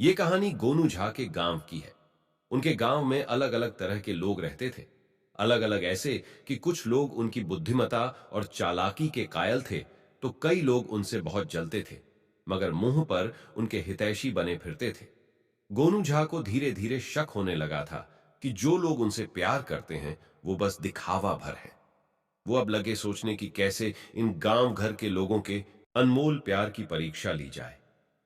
ये कहानी गोनू झा के गांव की है। उनके गांव में अलग अलग तरह के लोग रहते थे। अलग अलग ऐसे कि कुछ लोग उनकी बुद्धिमता और चालाकी के कायल थे, तो कई लोग उनसे बहुत जलते थे, मगर मुंह पर उनके हितैषी बने फिरते थे। गोनू झा को धीरे धीरे शक होने लगा था कि जो लोग उनसे प्यार करते हैं वो बस दिखावा भर है। वो अब लगे सोचने की कैसे इन गांव घर के लोगों के अनमोल प्यार की परीक्षा ली जाए।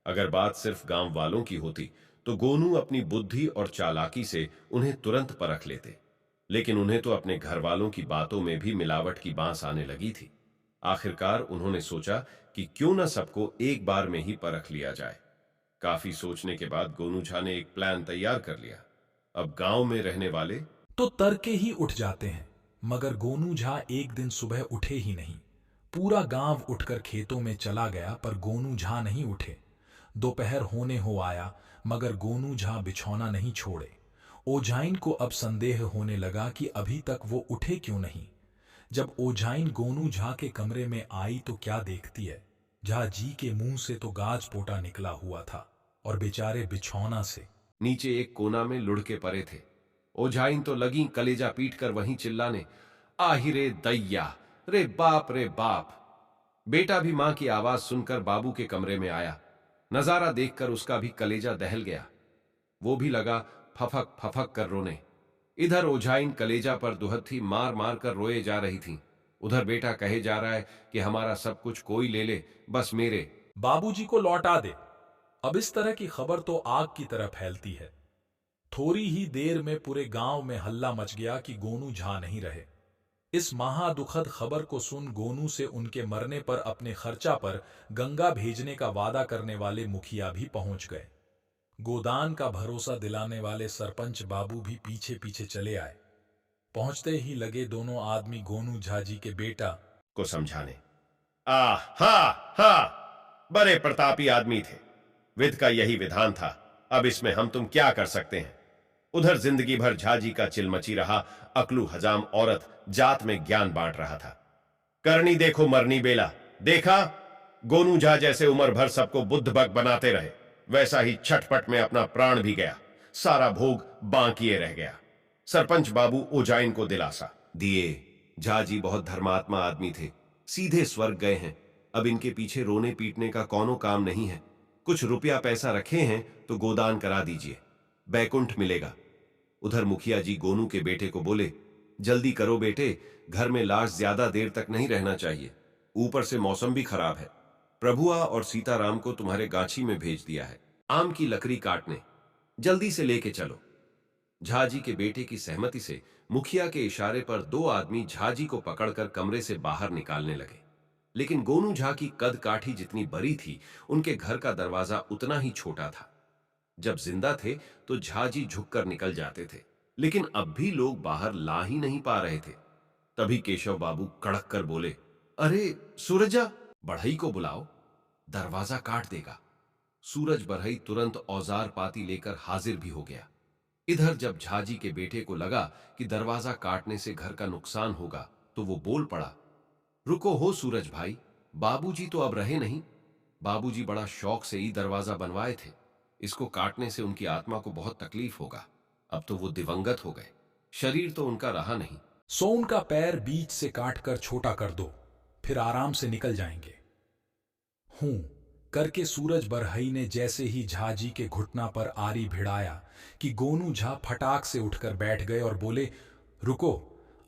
अगर बात सिर्फ गांव वालों की होती तो गोनू अपनी बुद्धि और चालाकी से उन्हें तुरंत परख लेते, लेकिन उन्हें तो अपने घर वालों की बातों में भी मिलावट की बांस आने लगी थी। आखिरकार उन्होंने सोचा कि क्यों न सबको एक बार में ही परख लिया जाए। काफी सोचने के बाद गोनू झा ने एक प्लान तैयार कर लिया। अब गांव में रहने वाले तो तड़के ही उठ जाते हैं, मगर गोनू झा एक दिन सुबह उठे ही नहीं। पूरा गांव उठकर खेतों में चला गया, पर गोनू झा नहीं उठे। दोपहर होने हो आया, मगर गोनू झा बिछौना नहीं छोड़े। ओझाइन को अब संदेह होने लगा कि अभी तक वो उठे क्यों नहीं। जब ओझाइन गोनू झा के कमरे में आई तो क्या देखती है, झा जी के मुंह से तो गाज पोटा निकला हुआ था और बेचारे बिछौना से नीचे एक कोना में लुढ़के पड़े थे। ओझाइन तो लगी कलेजा पीट कर वहीं चिल्लाने, आहि रे दैया, रे बाप रे बाप। बेटा भी मां की आवाज सुनकर बाबू के कमरे में आया। नजारा देखकर उसका भी कलेजा दहल गया। वो भी लगा फफक फफक कर रोने। इधर ओझाइन कलेजा पर दुहत्थी मार मार कर रोए जा रही थी। उधर बेटा कहे जा रहा है कि हमारा सब कुछ कोई ले ले, बस मेरे बाबूजी को लौटा दे। अब इस तरह की खबर तो आग की तरह फैलती है। थोड़ी ही देर में पूरे गांव में हल्ला मच गया कि गोनू झा नहीं रहे। इस महादुखद खबर को सुन गोनू से उनके मरने पर अपने खर्चा पर गंगा भेजने का वादा करने वाले मुखिया भी पहुंच गए। गोदान का भरोसा दिलाने वाले सरपंच बाबू भी पीछे पीछे चले आए। पहुंचते ही लगे दोनों आदमी गोनू झा जी के बेटा को समझाने। आ हा हा, बड़े प्रतापी आदमी थे। विध का यही विधान था। अब इसमें हम तुम क्या कर सकते हैं। उधर जिंदगी भर झाजी का चिलमची रहा अकलू हजाम औरत जात में ज्ञान बांट रहा था। करनी देखो मरनी बेला। देखा, गोनू झा जैसे उम्र भर सबको बुद्धबक बनाते रहे, वैसा ही छटपट में अपना प्राण भी गया। सारा भोग बांकिए रह गया। सरपंच बाबू ओझाइन को दिलासा दिए। झाजी बहुत धर्मात्मा आदमी थे, सीधे स्वर्ग गए हैं। अब इनके पीछे रोने पीटने का कौनो काम नहीं है। कुछ रुपया पैसा रखे हैं तो गोदान करा दीजिए, बैकुंठ मिलेगा। उधर मुखिया जी गोनू के बेटे को बोले, जल्दी करो बेटे, घर में लाश ज्यादा देर तक नहीं रहना चाहिए। ऊपर से मौसम भी खराब है। प्रभुआ और सीताराम को तुम्हारे गाछी में भेज दिया है आम की लकड़ी काटने, जल्दी से लेके चलो। झाजी के बेटे की सहमति से मुखिया के इशारे पर दो आदमी झाजी को पकड़कर कमरे से बाहर निकालने लगे। लेकिन गोनू झा की कद काठी जितनी बड़ी थी, उनके घर का दरवाजा उतना ही छोटा था। जब जिंदा थे तो झाजी झुककर निकल जाते थे, लेकिन अब भी लोग बाहर ला ही नहीं पा रहे थे। तभी केशव बाबू कड़क कर बोले, अरे सूरजा, बढ़ई को बुलाओ, दरवाजा काट देगा। सूरज बढ़ई तुरंत औजार पाती लेकर हाजिर भी हो गया। इधर जब झाजी के बेटे को लगा कि दरवाजा काटने से घर का नुकसान होगा, तो वो बोल पड़ा, रुको हो सूरज भाई, बाबूजी तो अब रहे नहीं। बाबूजी बड़ा शौक से ही दरवाजा बनवाए थे। इसको काटने से उनकी आत्मा को बहुत तकलीफ होगा। अब तो वो दिवंगत हो गए, शरीर तो उनका रहा नहीं। सो उनका पैर बीच से काटकर छोटा कर दो, फिर आराम से निकल जाएंगे। हूं करके सूरज बरहई ने जैसे ही झाजी के घुटना पर आरी भिड़ाया कि गोनू झा फटाक से उठकर बैठ गए और बोले, रुको,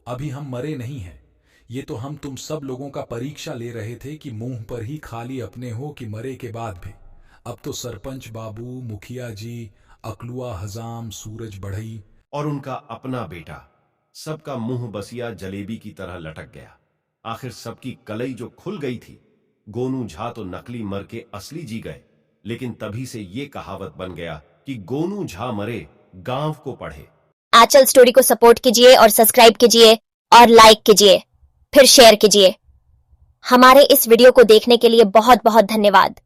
अभी हम मरे नहीं हैं। ये तो हम तुम सब लोगों का परीक्षा ले रहे थे कि मुंह पर ही खाली अपने हो कि मरे के बाद भी। अब तो सरपंच बाबू, मुखिया जी, अकलुआ हजाम, सूरज बढ़ई और उनका अपना बेटा, सबका मुंह बसिया जलेबी की तरह लटक गया। आखिर सबकी कलई जो खुल गई थी। गोनू झा तो नकली मर के असली जी गए। लेकिन तभी से ये कहावत बन गया कि गोनू झा मरे, गांव को पढ़े। आंचल स्टोरी को सपोर्ट कीजिए और सब्सक्राइब कीजिए और लाइक कीजिए, फिर शेयर कीजिए। हमारे इस वीडियो को देखने के लिए बहुत बहुत धन्यवाद।